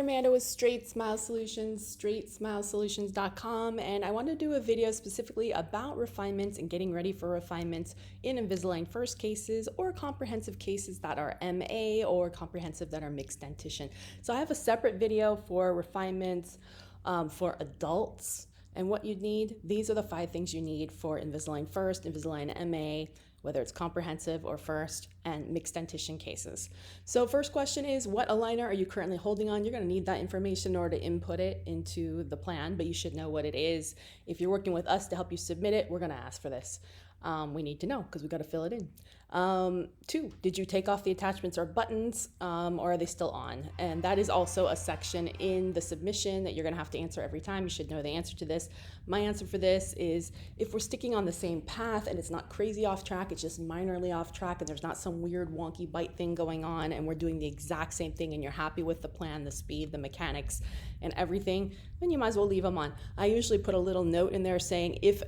Amanda with Straightsmile Solutions, straightsmilesolutions.com, and I want to do a video specifically about refinements and getting ready for refinements in Invisalign first cases or comprehensive cases that are MA or comprehensive that are mixed dentition. So I have a separate video for refinements for adults and what you'd need. These are the 5 things you need for Invisalign first, Invisalign MA, whether it's comprehensive or first, and mixed dentition cases. So first question is, what aligner are you currently holding on? You're gonna need that information in order to input it into the plan, but you should know what it is. If you're working with us to help you submit it, we're gonna ask for this. We need to know because we gotta fill it in. 2, did you take off the attachments or buttons, or are they still on? And that is also a section in the submission that you're gonna have to answer every time. You should know the answer to this. My answer for this is, if we're sticking on the same path and it's not crazy off track, it's just minorly off track and there's not some weird wonky bite thing going on, and we're doing the exact same thing and you're happy with the plan, the speed, the mechanics, and everything, then you might as well leave them on. I usually put a little note in there saying, if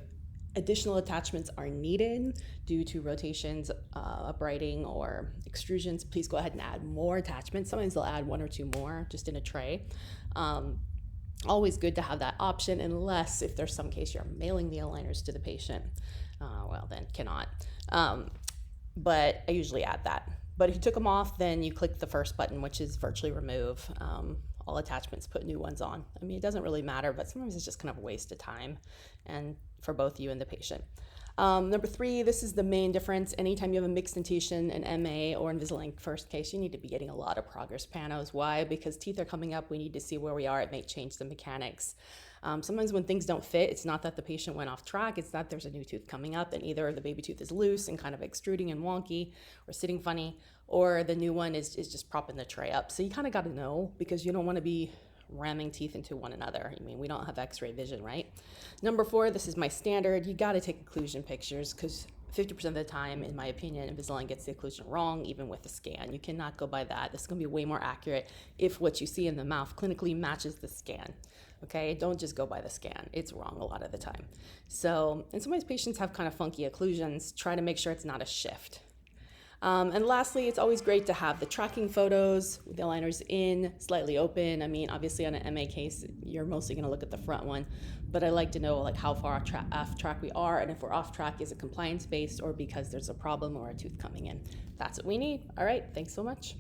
additional attachments are needed due to rotations, uprighting, or extrusions, please go ahead and add more attachments. Sometimes they'll add 1 or 2 more just in a tray. Always good to have that option, unless if there's some case you're mailing the aligners to the patient. Well, then cannot. But I usually add that. But if you took them off, then you click the first button, which is virtually remove all attachments, put new ones on. I mean, it doesn't really matter, but sometimes it's just kind of a waste of time and for both you and the patient. Number 3, this is the main difference. Anytime you have a mixed dentition, an MA, or Invisalign first case, you need to be getting a lot of progress panos. Why? Because teeth are coming up. We need to see where we are. It may change the mechanics. Sometimes when things don't fit, it's not that the patient went off track. It's that there's a new tooth coming up and either the baby tooth is loose and kind of extruding and wonky or sitting funny, or the new one is just propping the tray up. So you kind of got to know, because you don't want to be ramming teeth into one another. I mean, we don't have x-ray vision, right? Number 4, this is my standard. You got to take occlusion pictures, because 50% of the time, in my opinion, Invisalign gets the occlusion wrong, even with the scan. You cannot go by that. This is going to be way more accurate if what you see in the mouth clinically matches the scan. Okay, don't just go by the scan. It's wrong a lot of the time. So, and sometimes patients have kind of funky occlusions. Try to make sure it's not a shift. And lastly, it's always great to have the tracking photos with the aligners in, slightly open. I mean, obviously on an MA case, you're mostly going to look at the front one, but I like to know like how far off track we are, and if we're off track, is it compliance based or because there's a problem or a tooth coming in. That's what we need. All right, thanks so much.